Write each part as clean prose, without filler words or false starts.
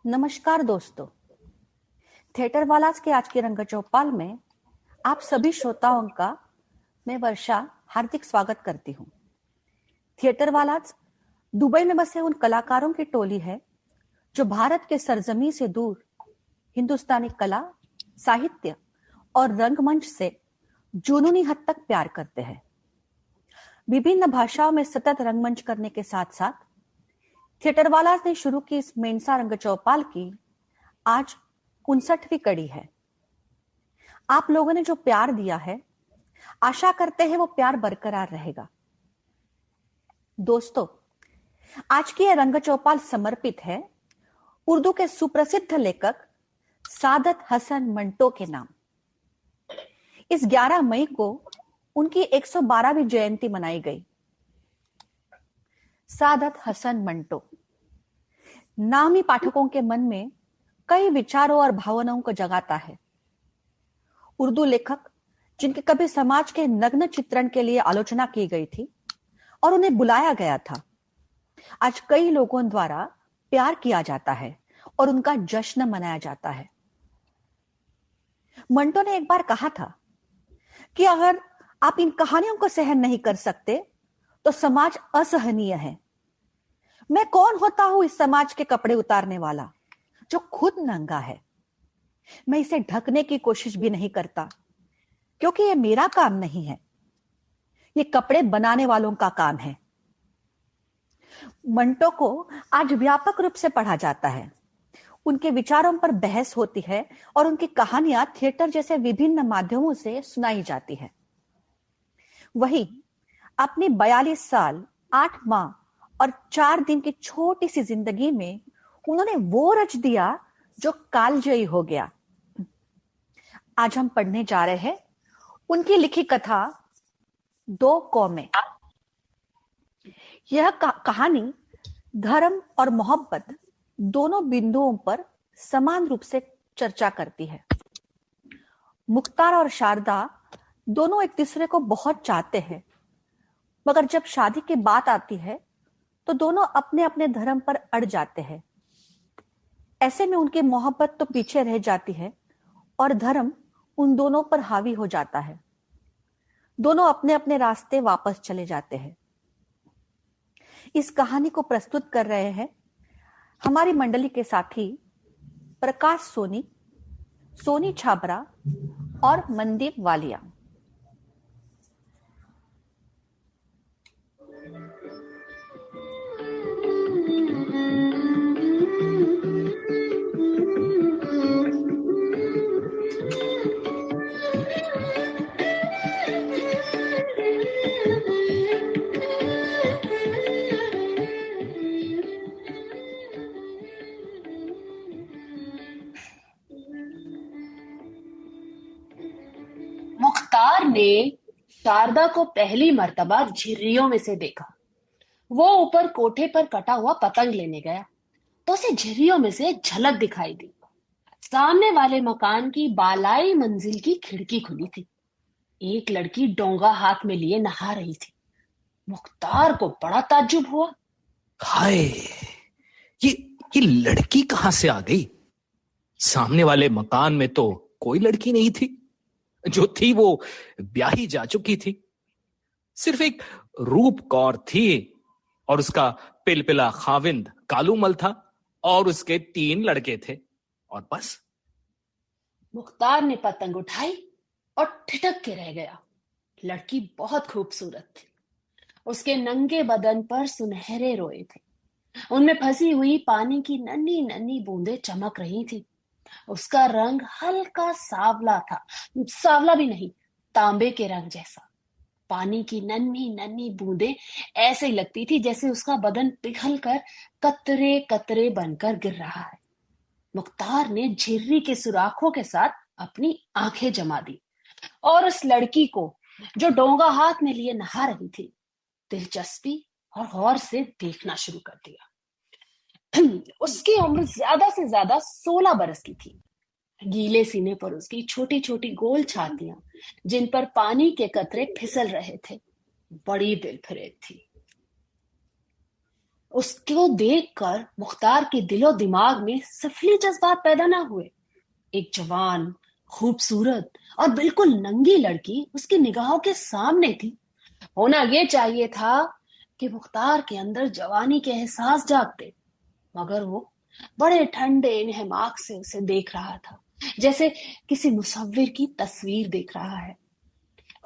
नमस्कार दोस्तों, थिएटर वालास के आज की रंग चौपाल में आप सभी श्रोताओं का मैं वर्षा हार्दिक स्वागत करती हूँ। थिएटर वालास दुबई में बसे उन कलाकारों की टोली है जो भारत के सरजमी से दूर हिंदुस्तानी कला, साहित्य और रंगमंच से जुनूनी हद तक प्यार करते हैं। विभिन्न भाषाओं में सतत रंगमंच करने के साथ साथ थिएटर वालास ने शुरू की इस मेंसा रंग चौपाल की आज 59वीं कड़ी है। आप लोगों ने जो प्यार दिया है, आशा करते हैं वो प्यार बरकरार रहेगा। दोस्तों, आज की यह रंग चौपाल समर्पित है उर्दू के सुप्रसिद्ध लेखक सादत हसन मंटो के नाम। इस 11 मई को उनकी 112वीं जयंती मनाई गई। सादत हसन मंटो नाम ही पाठकों के मन में कई विचारों और भावनाओं को जगाता है। उर्दू लेखक जिनके कभी समाज के नग्न चित्रण के लिए आलोचना की गई थी और उन्हें बुलाया गया था, आज कई लोगों द्वारा प्यार किया जाता है और उनका जश्न मनाया जाता है। मंटो ने एक बार कहा था कि अगर आप इन कहानियों को सहन नहीं कर सकते तो समाज असहनीय है। मैं कौन होता हूं इस समाज के कपड़े उतारने वाला जो खुद नंगा है। मैं इसे ढकने की कोशिश भी नहीं करता क्योंकि यह मेरा काम नहीं है, ये कपड़े बनाने वालों का काम है। मंटो को आज व्यापक रूप से पढ़ा जाता है, उनके विचारों पर बहस होती है और उनकी कहानियां थिएटर जैसे विभिन्न माध्यमों से सुनाई जाती है। वही अपनी 42 साल 8 माह और 4 दिन की छोटी सी जिंदगी में उन्होंने वो रच दिया जो कालजयी हो गया। आज हम पढ़ने जा रहे हैं उनकी लिखी कथा 2 कौमें। यह कहानी धर्म और मोहब्बत दोनों बिंदुओं पर समान रूप से चर्चा करती है। मुख्तार और शारदा दोनों एक दूसरे को बहुत चाहते हैं, मगर जब शादी की बात आती है तो दोनों अपने अपने धर्म पर अड़ जाते हैं। ऐसे में उनकी मोहब्बत तो पीछे रह जाती है और धर्म उन दोनों पर हावी हो जाता है। दोनों अपने अपने रास्ते वापस चले जाते हैं। इस कहानी को प्रस्तुत कर रहे हैं हमारी मंडली के साथी प्रकाश सोनी, सोनी छाबरा और मनदीप वालिया। मुख्तार ने शारदा को पहली मर्तबा झिर्रियों में से देखा। वो ऊपर कोठे पर कटा हुआ पतंग लेने गया तो उसे झिर्रियों में से झलक दिखाई दी। सामने वाले मकान की बालाई मंजिल की खिड़की खुली थी। एक लड़की डोंगा हाथ में लिए नहा रही थी। मुख्तार को बड़ा ताज्जुब हुआ। हाय, ये ये लड़की कहां से आ गई? सामने वाले मकान में तो कोई लड़की नहीं थी। जो थी वो ब्याही जा चुकी थी। सिर्फ एक रूप कौर थी और उसका पिलपिला खाविंद कालूमल था और उसके 3 लड़के थे और बस। मुख्तार ने पतंग उठाई और ठिठक के रह गया। लड़की बहुत खूबसूरत थी। उसके नंगे बदन पर सुनहरे रोए थे। उनमें फंसी हुई पानी की नन्ही नन्ही बूंदें चमक रही थी। उसका रंग हल्का सांवला था, सांवला भी नहीं, तांबे के रंग जैसा। पानी की नन्ही नन्ही बूंदें ऐसे ही लगती थी जैसे उसका बदन पिघल कर कतरे कतरे बनकर गिर रहा है। मुख्तार ने झिर्री के सुराखों के साथ अपनी आंखें जमा दी और उस लड़की को जो डोंगा हाथ में लिए नहा रही थी दिलचस्पी और गौर से देखना शुरू कर दिया। उसकी उम्र ज्यादा से ज्यादा 16 बरस की थी। गीले सीने पर उसकी छोटी छोटी गोल छातियां जिन पर पानी के कतरे फिसल रहे थे बड़ी दिलफरेब थी। उसको देखकर मुख्तार के दिलो दिमाग में सफली जज्बात पैदा ना हुए। एक जवान, खूबसूरत और बिल्कुल नंगी लड़की उसकी निगाहों के सामने थी। होना ये चाहिए था कि मुख्तार के अंदर जवानी के एहसास जागते, मगर वो बड़े ठंडे इन्हमाक से उसे देख रहा था, जैसे किसी मुसव्विर की तस्वीर देख रहा है।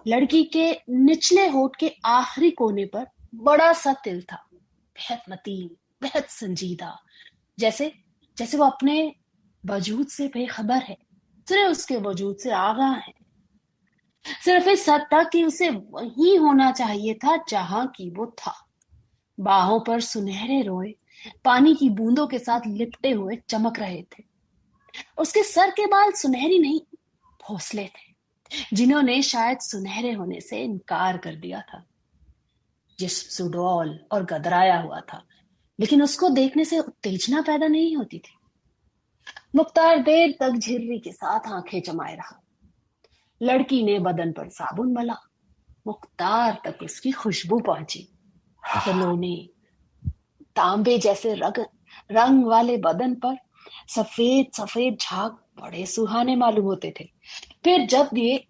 लड़की के निचले होठ के आखिरी कोने पर बड़ा सा तिल था, बेहद मतीन, बेहद संजीदा, जैसे जैसे वो अपने वजूद से बेखबर है, सिर्फ उसके वजूद से आगाह है। सिर्फ इस हद तक कि उसे वहीं होना चाहिए था जहां की वो था। बाहों पर सुनहरे रोए पानी की बूंदों के साथ लिपटे हुए चमक रहे थे। उसके सर के बाल सुनहरी नहीं, भोंसले थे, जिन्होंने शायद सुनहरे होने से इनकार कर दिया था। जिस्म सुडौल और गदराया हुआ था, लेकिन उसको देखने से उत्तेजना पैदा नहीं होती थी। मुख्तार देर तक झिर्री के साथ आंखें जमाए रहा। लड़की ने बदन पर साबुन मला। मुख्तार तक उसकी खुशबू पहुंची। खिलौने, तांबे जैसे रंग वाले बदन पर सफेद सफेद झाग बड़े सुहाने मालूम होते थे। फिर जब ये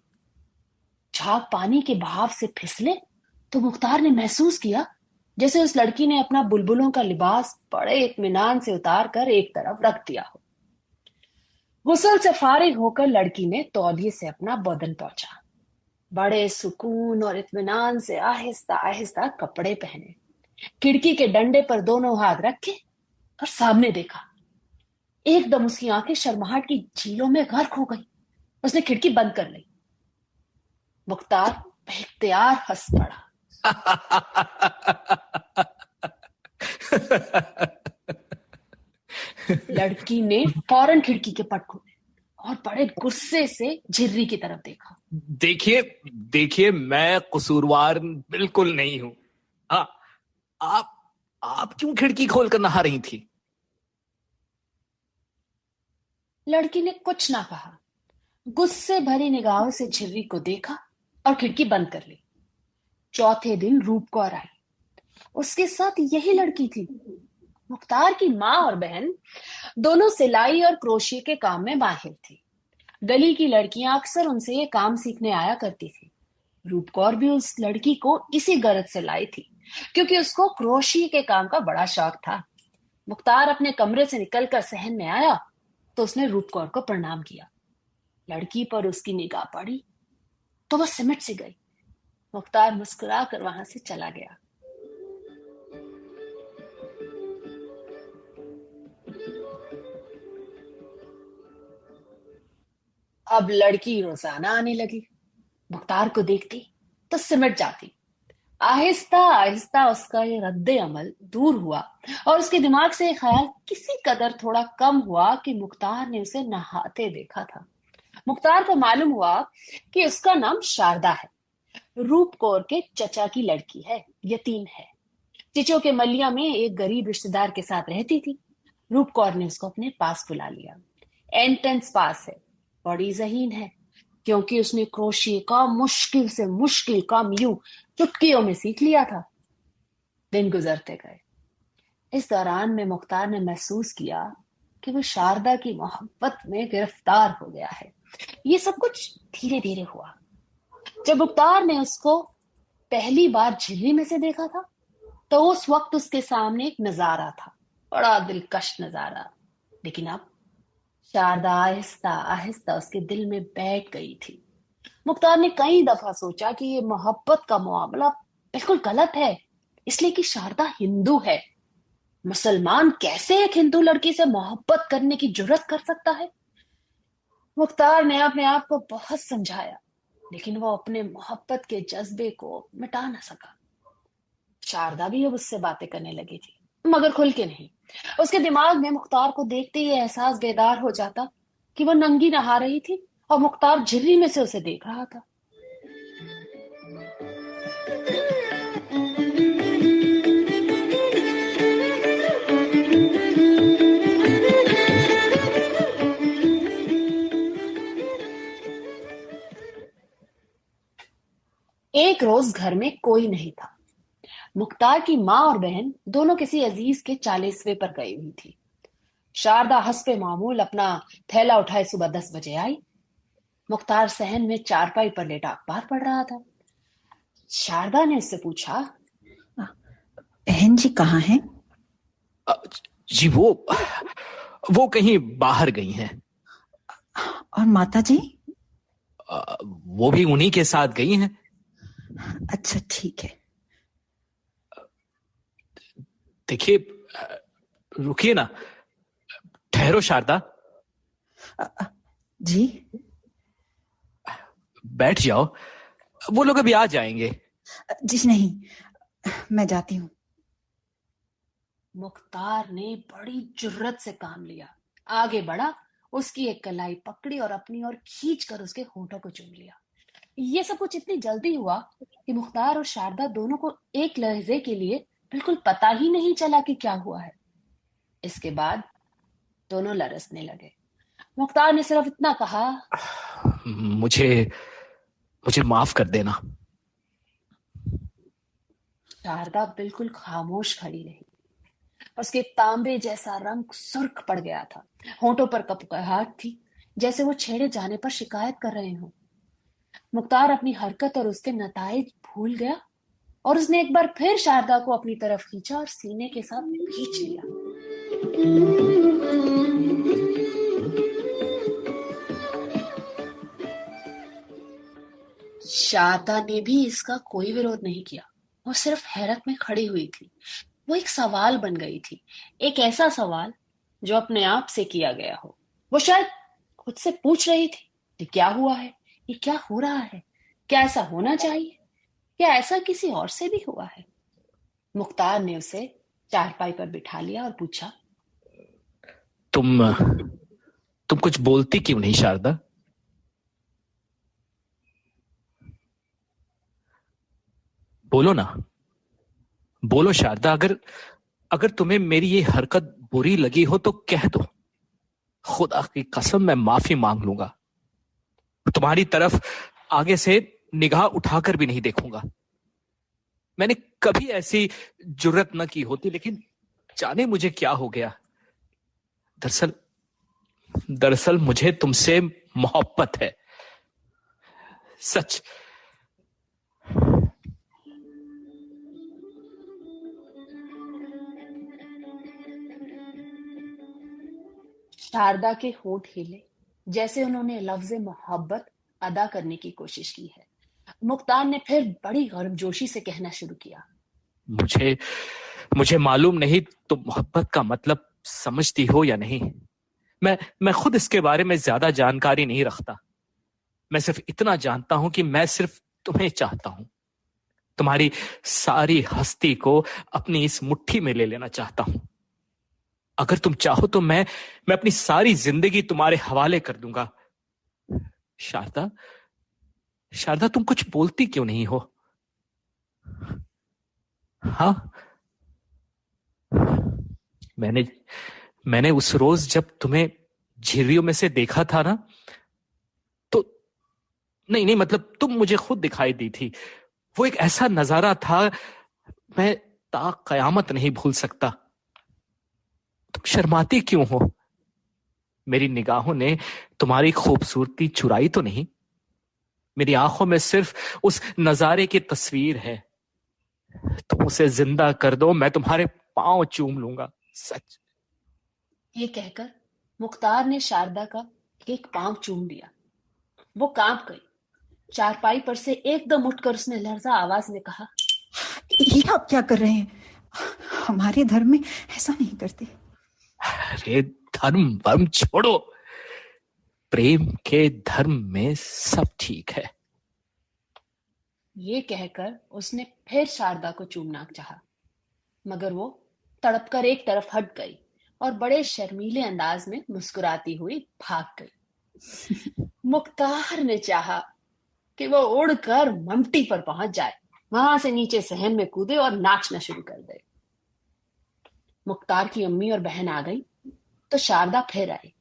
झाग पानी के बहाव से फिसले तो मुख्तार ने महसूस किया जैसे उस लड़की ने अपना बुलबुलों का लिबास बड़े इत्मीनान से उतार कर एक तरफ रख दिया हो। गुस्ल से फारिग होकर लड़की ने तौलिए से अपना बदन पोंछा। बड़े सुकून और इत्मीनान से आहिस्ता आहिस्ता कपड़े पहने, खिड़की के डंडे पर दोनों हाथ रखे और सामने देखा। एकदम उसकी आंखें शर्माहट की झीलों में गर्क हो गई। उसने खिड़की बंद कर ली। मुख्तार बेख्तियार हंस पड़ा। लड़की ने फौरन खिड़की के पट खोले और बड़े गुस्से से झिर्री की तरफ देखा। देखिए देखिए, मैं कसूरवार बिल्कुल नहीं हूं। हाँ, आप क्यों खिड़की खोलकर नहा रही थी? लड़की ने कुछ ना कहा, गुस्से भरी निगाहों से झिर्री को देखा और खिड़की बंद कर ली। चौथे दिन रूप कौर आई। उसके साथ यही लड़की थी। मुख्तार की माँ और बहन दोनों सिलाई और क्रोशिये के काम में माहिर थी। गली की लड़कियां अक्सर उनसे ये काम सीखने आया करती थी। रूप कौर भी उस लड़की को इसी गरज से लाई थी, क्योंकि उसको क्रोशिये के काम का बड़ा शौक था। मुख्तार अपने कमरे से निकलकर सहन में आया तो उसने रूप कौर को प्रणाम किया। लड़की पर उसकी निगाह पड़ी तो वह सिमट सी गई। मुख्तार मुस्कुरा कर वहां से चला गया। अब लड़की रोजाना आने लगी। मुख्तार को देखती तो सिमट जाती। आहिस्ता आहिस्ता उसका ये रद्दे अमल दूर हुआ और उसके दिमाग से ये ख्याल किसी कदर थोड़ा कम हुआ कि मुख्तार ने उसे नहाते देखा था। मुख्तार को मालूम हुआ कि उसका नाम शारदा है, रूप कौर के चचा की लड़की है, यतीम है। चिचो के मलिया में एक गरीब रिश्तेदार के साथ रहती थी। रूप कौर ने उसको अपने पास बुला लिया। एंट्रेंस पास है, बड़ी ज़हीन है, क्योंकि उसने क्रोशिये का मुश्किल से मुश्किल काम यूं चुटकियों में सीख लिया था। दिन गुजरते गए। इस दौरान में मुख्तार ने महसूस किया कि वो शारदा की मोहब्बत में गिरफ्तार हो गया है। ये सब कुछ धीरे धीरे हुआ। जब मुख्तार ने उसको पहली बार झिल्ली में से देखा था तो उस वक्त उसके सामने एक नजारा था, बड़ा दिलकश नजारा। लेकिन अब शारदा आहिस्ता आहिस्ता उसके दिल में बैठ गई थी। मुख्तार ने कई दफा सोचा कि ये मोहब्बत का मामला बिल्कुल गलत है, इसलिए कि शारदा हिंदू है। मुसलमान कैसे एक हिंदू लड़की से मोहब्बत करने की जुर्रत कर सकता है? मुख्तार ने अपने आप को बहुत समझाया, लेकिन वो अपने मोहब्बत के जज्बे को मिटा ना सका। शारदा भी अब उससे बातें करने लगी थी, मगर खुल के नहीं। उसके दिमाग में मुख्तार को देखते ही एहसास बेदार हो जाता कि वो नंगी नहा रही थी और मुख्तार झिर्री में से उसे देख रहा था। एक रोज घर में कोई नहीं था। मुख्तार की माँ और बहन दोनों किसी अजीज के 40वें पर गई हुई थी। शारदा हस्बे मामूल अपना थैला उठाए सुबह 10 बजे आई। मुख्तार सहन में चारपाई पर लेटा अखबार पढ़ रहा था। शारदा ने उससे पूछा, बहन जी कहाँ हैं? जी वो कहीं बाहर गई हैं। और माता जी? वो भी उन्हीं के साथ गई हैं। अच्छा ठीक है। देखिए, रुकिए ना, ठहरो शारदा। जी? बैठ जाओ, वो लोग अभी आ जाएंगे। जी नहीं, मैं जाती हूँ। मुख्तार ने बड़ी जुर्रत से काम लिया, आगे बढ़ा, उसकी एक कलाई पकड़ी और अपनी ओर खींच कर उसके होठों को चूम लिया। ये सब कुछ इतनी जल्दी हुआ कि मुख्तार और शारदा दोनों को एक लहजे के लिए बिल्कुल पता ही नहीं चला कि क्या हुआ है। इसके बाद दोनों लरसने लगे। मुख्तार ने सिर्फ इतना कहा, मुझे मुझे माफ कर देना। शारदा बिल्कुल खामोश खड़ी रही। उसके तांबे जैसा रंग सुर्ख पड़ गया था, होठों पर कपकहाहट थी, जैसे वो छेड़े जाने पर शिकायत कर रहे हों। मुख्तार अपनी हरकत और उसके नताइज भूल गया और उसने एक बार फिर शारदा को अपनी तरफ खींचा और सीने के साथ खींच लिया। शारदा ने भी इसका कोई विरोध नहीं किया। वो सिर्फ हैरत में खड़ी हुई थी। वो एक सवाल बन गई थी, एक ऐसा सवाल जो अपने आप से किया गया हो। वो शायद खुद से पूछ रही थी कि क्या हुआ है, ये क्या हो रहा है, क्या ऐसा होना चाहिए, क्या ऐसा किसी और से भी हुआ है। मुख्तार ने उसे चारपाई पर बिठा लिया और पूछा, तुम कुछ बोलती क्यों नहीं शारदा? बोलो ना, बोलो शारदा। अगर तुम्हें मेरी ये हरकत बुरी लगी हो तो कह दो। खुदा की कसम मैं माफी मांग लूंगा। तुम्हारी तरफ आगे से निगाह उठाकर भी नहीं देखूंगा। मैंने कभी ऐसी जुर्रत न की होती, लेकिन जाने मुझे क्या हो गया। दरअसल मुझे तुमसे मोहब्बत है, सच। शारदा के होंठ हिले, जैसे उन्होंने लफ्ज मोहब्बत अदा करने की कोशिश की है। मुख्तार ने फिर बड़ी गर्मजोशी से कहना शुरू किया, मुझे मालूम नहीं तुम मोहब्बत का मतलब समझती हो या नहीं। मैं खुद इसके बारे में ज्यादा जानकारी नहीं रखता। मैं सिर्फ इतना जानता हूं कि मैं सिर्फ तुम्हें चाहता हूं। तुम्हारी सारी हस्ती को अपनी इस मुट्ठी में ले लेना चाहता हूं। अगर तुम चाहो तो मैं अपनी सारी जिंदगी तुम्हारे हवाले कर दूंगा। शारदा, शारदा, तुम कुछ बोलती क्यों नहीं हो? हाँ, मैंने उस रोज जब तुम्हें झिर्रियों में से देखा था ना, तो नहीं, मतलब तुम मुझे खुद दिखाई दी थी। वो एक ऐसा नजारा था, मैं ता कयामत नहीं भूल सकता। तुम शर्माती क्यों हो? मेरी निगाहों ने तुम्हारी खूबसूरती चुराई तो नहीं? मेरी आंखों में सिर्फ उस नजारे की तस्वीर है। तुम उसे जिंदा कर दो, मैं तुम्हारे पांव चूम लूंगा, सच। ये कहकर मुख्तार ने शारदा का एक पांव चूम लिया। वो कांप गई। चारपाई पर से एकदम उठकर उसने लर्जा आवाज में कहा, ये आप क्या कर रहे हैं? हमारे धर्म में ऐसा नहीं करते। अरे धर्म वर्म छोड़ो, प्रेम के धर्म में सब ठीक है। ये कहकर उसने फिर शारदा को चूमना चाहा, मगर वो तड़पकर एक तरफ हट गई और बड़े शर्मीले अंदाज में मुस्कुराती हुई भाग गई। मुख्तार ने चाहा कि वो उड़कर ममटी पर पहुंच जाए, वहां से नीचे सहन में कूदे और नाचना शुरू कर दे। मुख्तार की अम्मी और बहन आ गई तो शारदा फिर आई।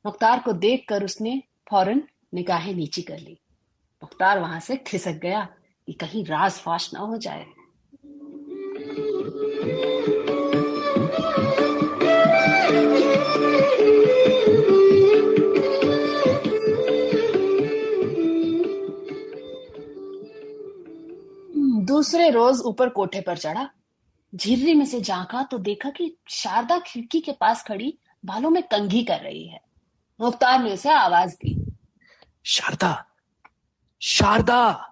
मुख्तार को देखकर उसने फौरन निगाहें नीची कर ली। मुख्तार वहां से खिसक गया कि कहीं राज फाश ना हो जाए। रोज ऊपर कोठे पर चढ़ा। झिर्री में से झांका तो देखा कि शारदा खिड़की के पास खड़ी बालों में कंघी कर रही है। मुख्तार ने उसे आवाज दी, शारदा, शारदा।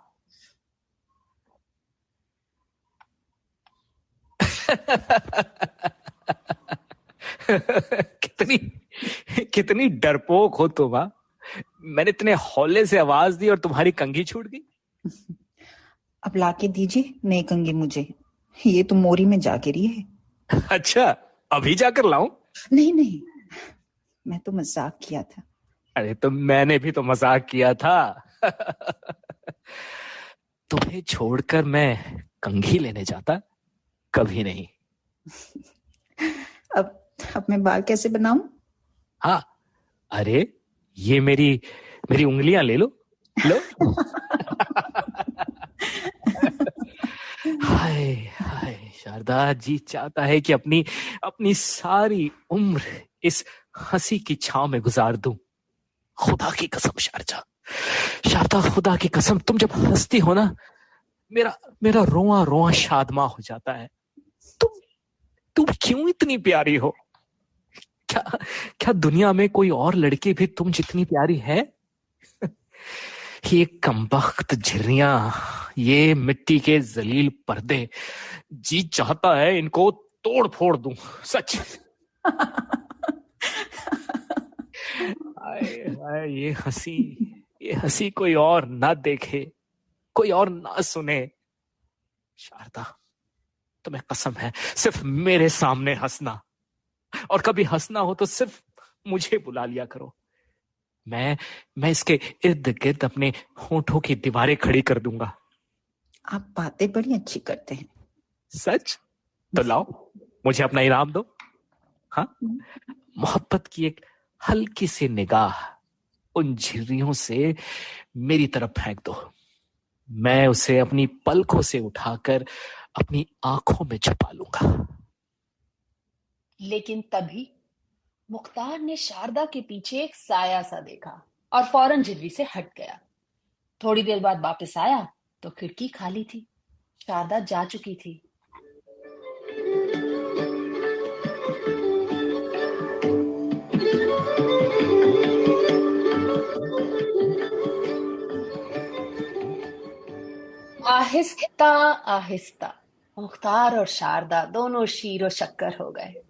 कितनी कितनी डरपोक हो तुम। हाँ, मैंने इतने हौले से आवाज दी और तुम्हारी कंघी छूट गई। अब लाके दीजिए नई कंघी मुझे, ये तो मोरी में जा गिरी है। अच्छा, अभी जाकर लाऊं? नहीं नहीं, मैं तो मजाक किया था। अरे तो मैंने भी तो मजाक किया था। तुम्हें छोड़कर मैं कंघी लेने जाता? कभी नहीं। अब मैं बाल कैसे बनाऊं? हाँ, अरे ये मेरी मेरी उंगलियां ले लो, लो। हाय हाय शारदा, जी चाहता है कि अपनी अपनी सारी उम्र इस हंसी की छांव में गुजार दूं। खुदा की कसम शारदा, शारदा खुदा की कसम, तुम जब हंसती हो ना, मेरा मेरा रोआ रोआ शादमा हो जाता है। तुम क्यों इतनी प्यारी हो? क्या क्या दुनिया में कोई और लड़की भी तुम जितनी प्यारी है? ये कमबख्त झिर्रियां, ये मिट्टी के जलील पर्दे, जी चाहता है इनको तोड़ फोड़ दूं। सच। आए, आए, ये हंसी कोई और ना देखे, कोई और ना सुने। शारदा, तुम्हें कसम है, सिर्फ मेरे सामने हंसना, और कभी हंसना हो तो सिर्फ मुझे बुला लिया करो। मैं इसके इर्द गिर्द अपने होठों की दीवारें खड़ी कर दूंगा। आप बातें बड़ी अच्छी करते हैं। सच? तो लाओ, मुझे अपना इनाम दो। हाँ, मोहब्बत की एक हल्की सी निगाह उन झिर्रियों से मेरी तरफ फेंक दो। मैं उसे अपनी पलकों से उठाकर अपनी आंखों में छुपा लूंगा। लेकिन तभी मुख्तार ने शारदा के पीछे एक साया सा देखा और फौरन झिर्री से हट गया। थोड़ी देर बाद वापस आया तो खिड़की खाली थी। शारदा जा चुकी थी। आहिस्ता आहिस्ता मुख्तार और शारदा दोनों शीरो शक्कर हो गए।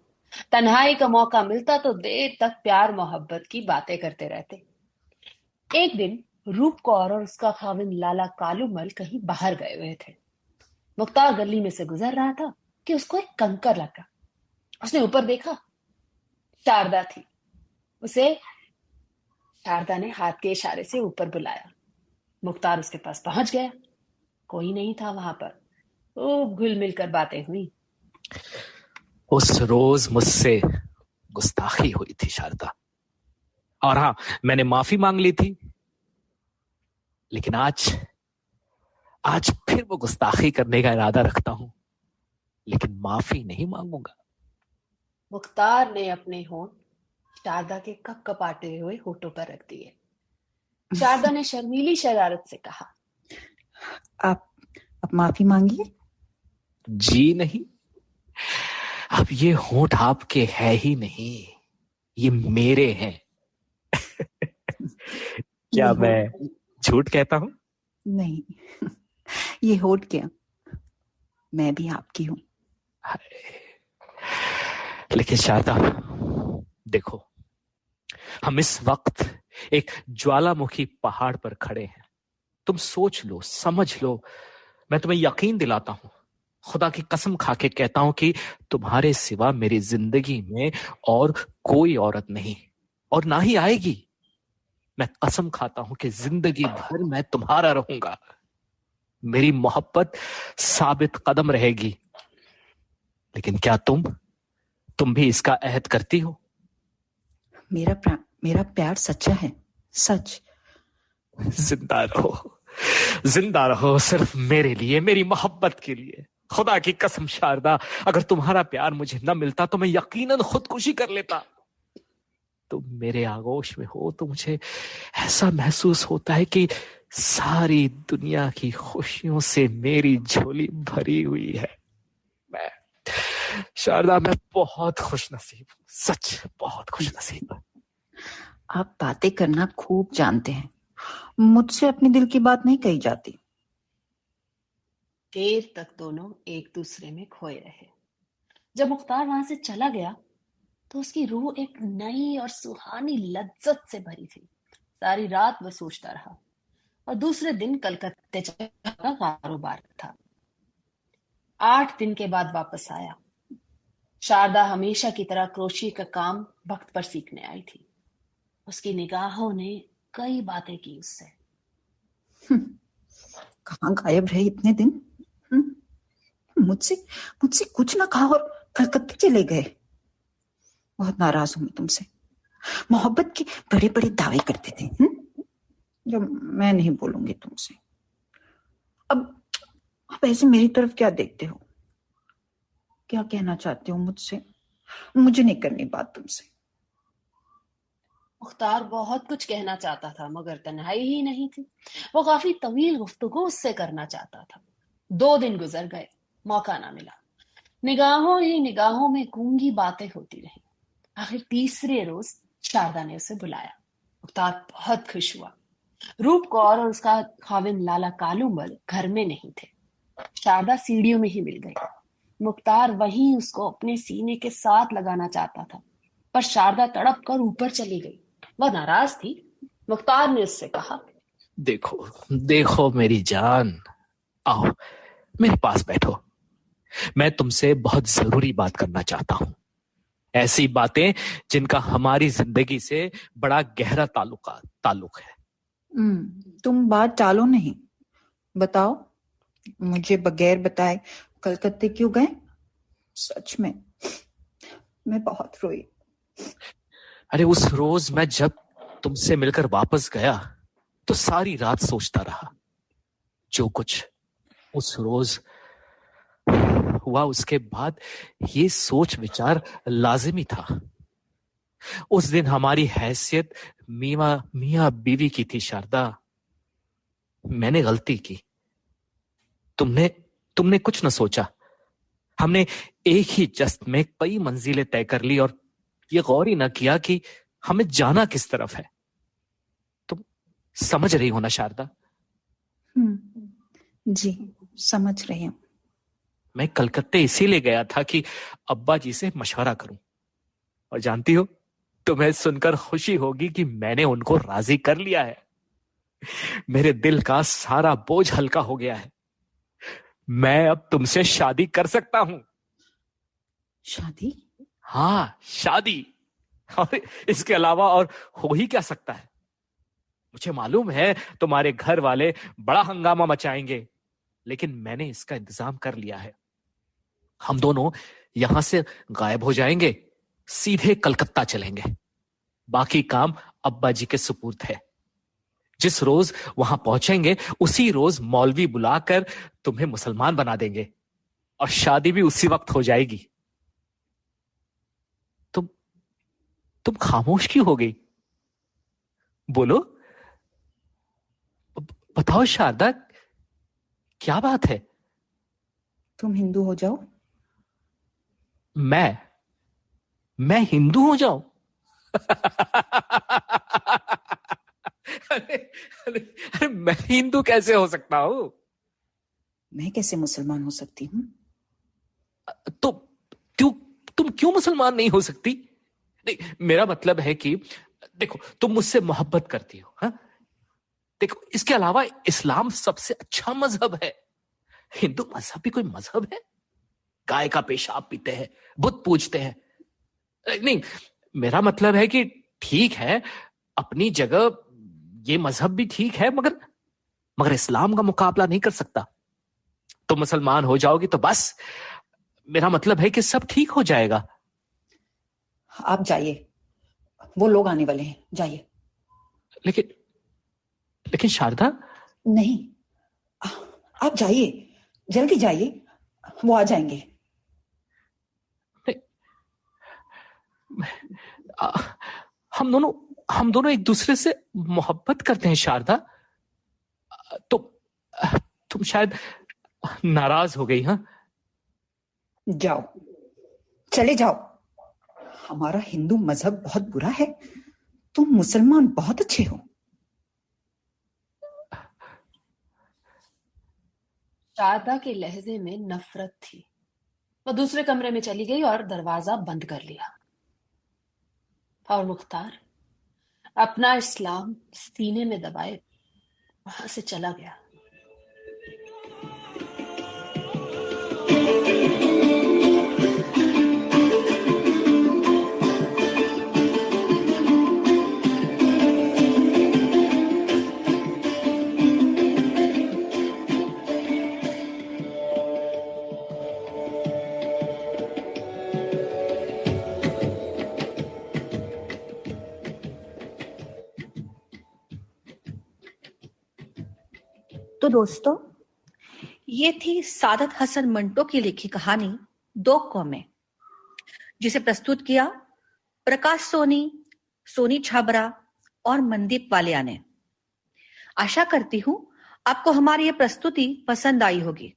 तन्हाई का मौका मिलता तो देर तक प्यार मोहब्बत की बातें करते रहते। एक दिन रूप कौर और उसका खाविंद लाला कालूमल कहीं बाहर गए हुए थे। मुख्तार गली में से गुजर रहा था कि उसको एक कंकर लगा। उसने ऊपर देखा, शारदा थी। उसे शारदा ने हाथ के इशारे से ऊपर बुलाया। मुख्तार उसके पास पहुंच गया। कोई नहीं था वहां पर। खूब घुल मिलकर बातें हुई। उस रोज मुझसे गुस्ताखी हुई थी शारदा, और हाँ, मैंने माफी मांग ली थी। लेकिन आज फिर वो गुस्ताखी करने का इरादा रखता हूं, लेकिन माफी नहीं मांगूंगा। मुख्तार ने अपने होंठ शारदा के कपकपाते हुए होठों पर रख दिए। शारदा ने शर्मीली शरारत से कहा, आप माफी मांगिए। जी नहीं, अब ये होंठ आपके है ही नहीं, ये मेरे हैं। क्या मैं झूठ कहता हूं? नहीं, ये होठ क्या, मैं भी आपकी हूं। लेकिन शारदा देखो, हम इस वक्त एक ज्वालामुखी पहाड़ पर खड़े हैं। तुम सोच लो, समझ लो, मैं तुम्हें यकीन दिलाता हूं, खुदा की कसम खा के कहता हूं कि तुम्हारे सिवा मेरी जिंदगी में और कोई औरत नहीं, और ना ही आएगी। मैं कसम खाता हूं कि जिंदगी भर मैं तुम्हारा रहूंगा। मेरी मोहब्बत साबित कदम रहेगी। लेकिन क्या तुम भी इसका अहद करती हो? मेरा प्यार सच्चा है, सच। जिंदा रहो सिर्फ मेरे लिए, मेरी मोहब्बत के लिए। खुदा की कसम शारदा, अगर तुम्हारा प्यार मुझे न मिलता तो मैं यकीनन खुदकुशी कर लेता। तुम मेरे आगोश में हो तो मुझे ऐसा महसूस होता है कि सारी दुनिया की खुशियों से मेरी झोली भरी हुई है। मैं शारदा, मैं बहुत खुश नसीब हूँ, सच बहुत खुश नसीब। आप बातें करना खूब जानते हैं, मुझसे अपने दिल की बात नहीं कही जाती। देर तक दोनों एक दूसरे में खोए रहे। जब मुख्तार वहां से चला गया तो उसकी रूह एक नई और सुहानी लज्जत से भरी थी। सारी रात वह सोचता रहा और दूसरे दिन कलकत्ते जाने का कारोबार था। 8 दिन के बाद वापस आया। शारदा हमेशा की तरह क्रोशिया का काम वक्त पर सीखने आई थी। उसकी निगाहों ने कई बातें की उससे। कहाँ गायब रहे इतने दिन? मुझसे मुझसे कुछ ना कहा और कलकत्ते चले गए। बहुत नाराज हूं मैं तुमसे। मोहब्बत के बड़े बड़े दावे करते थे, जो मैं नहीं बोलूंगी तुमसे। अब आप ऐसे मेरी तरफ क्या देखते हो? क्या कहना चाहते हो मुझसे? मुझे नहीं करनी बात तुमसे। मुख्तार बहुत कुछ कहना चाहता था मगर तन्हाई ही नहीं थी। वो काफी तवील गुफ्तगू उससे करना चाहता था। 2 दिन गुजर गए, मौका ना मिला। निगाहों ही निगाहों में गूंगी बातें होती रही। आखिर तीसरे रोज शारदा ने उसे बुलाया। मुख्तार बहुत खुश हुआ। रूप कौर और उसका खाविंद लाला कालूमल घर में नहीं थे। शारदा सीढ़ियों में ही मिल गई। मुख्तार वहीं उसको अपने सीने के साथ लगाना चाहता था, पर शारदा तड़प कर ऊपर चली गई। वह नाराज थी। मुख्तार ने उससे कहा, देखो देखो मेरी जान, आओ मेरे पास बैठो। मैं तुमसे बहुत जरूरी बात करना चाहता हूं। ऐसी बातें जिनका हमारी जिंदगी से बड़ा गहरा ताल्लुक है। तुम बात टालो नहीं, बताओ। मुझे बगैर बताए कलकत्ते क्यों गए? सच में मैं बहुत रोई। अरे उस रोज मैं जब तुमसे मिलकर वापस गया तो सारी रात सोचता रहा। जो कुछ उस रोज हुआ उसके बाद ये सोच विचार लाजिमी था। उस दिन हमारी हैसियत मियां बीवी की थी शारदा। मैंने गलती की। तुमने तुमने कुछ न सोचा। हमने एक ही जस्त में कई मंजिलें तय कर ली और ये गौर ही न किया कि हमें जाना किस तरफ है। तुम समझ रही हो ना शारदा? जी, समझ रही हूँ। मैं कलकत्ते इसीलिए गया था कि अब्बा जी से मशवरा करूं। और जानती हो, तुम्हें सुनकर खुशी होगी कि मैंने उनको राजी कर लिया है। मेरे दिल का सारा बोझ हल्का हो गया है। मैं अब तुमसे शादी कर सकता हूं। शादी? हाँ, शादी। और इसके अलावा और हो ही क्या सकता है? मुझे मालूम है तुम्हारे घर वाले बड़ा हंगामा मचाएंगे, लेकिन मैंने इसका इंतजाम कर लिया है। हम दोनों यहां से गायब हो जाएंगे, सीधे कलकत्ता चलेंगे। बाकी काम अब्बा जी के सुपुर्द है। जिस रोज वहां पहुंचेंगे उसी रोज मौलवी बुलाकर तुम्हें मुसलमान बना देंगे और शादी भी उसी वक्त हो जाएगी। तुम खामोश क्यों हो गई? बोलो, बताओ शारदा, क्या बात है? तुम हिंदू हो जाओ। मैं हिंदू हो जाऊं? अरे, अरे, अरे मैं हिंदू कैसे हो सकता हूं? मैं कैसे मुसलमान हो सकती हूँ? तो क्यों तुम क्यों मुसलमान नहीं हो सकती? नहीं, मेरा मतलब है कि देखो, तुम मुझसे मोहब्बत करती हो, हाँ? देखो, इसके अलावा इस्लाम सबसे अच्छा मजहब है। हिंदू मजहब भी कोई मजहब है? गाय का पेशाब पीते हैं, बुत पूजते हैं। नहीं, मेरा मतलब है कि ठीक है, अपनी जगह ये मजहब भी ठीक है, मगर मगर इस्लाम का मुकाबला नहीं कर सकता। तुम मुसलमान हो जाओगी तो बस, मेरा मतलब है कि सब ठीक हो जाएगा। आप जाइए, वो लोग आने वाले हैं, जाइए। लेकिन लेकिन शारदा। नहीं, आप जाइए, जल्दी जाइए, वो आ जाएंगे। हम दोनों एक दूसरे से मोहब्बत करते हैं शारदा। तुम शायद नाराज हो गई? हाँ, जाओ, चले जाओ। हमारा हिंदू मजहब बहुत बुरा है, तुम मुसलमान बहुत अच्छे हो। शारदा के लहजे में नफरत थी। वह दूसरे कमरे में चली गई और दरवाजा बंद कर लिया। और मुख्तार अपना इस्लाम सीने में दबाए वहां से चला गया। तो दोस्तों, ये थी सादत हसन मंटो की लिखी कहानी दो कौमें, जिसे प्रस्तुत किया प्रकाश सोनी, सोनी छाबरा और मनदीप वालिया ने। आशा करती हूं आपको हमारी ये प्रस्तुति पसंद आई होगी।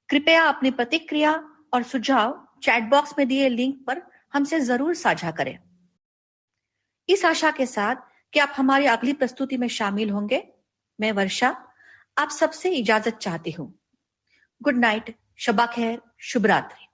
कृपया अपनी प्रतिक्रिया और सुझाव चैट बॉक्स में दिए लिंक पर हमसे जरूर साझा करें। इस आशा के साथ कि आप हमारी अगली प्रस्तुति में शामिल होंगे, मैं वर्षा आप सबसे इजाजत चाहती हूँ। गुड नाइट, शबा खैर, शुभ रात्रि।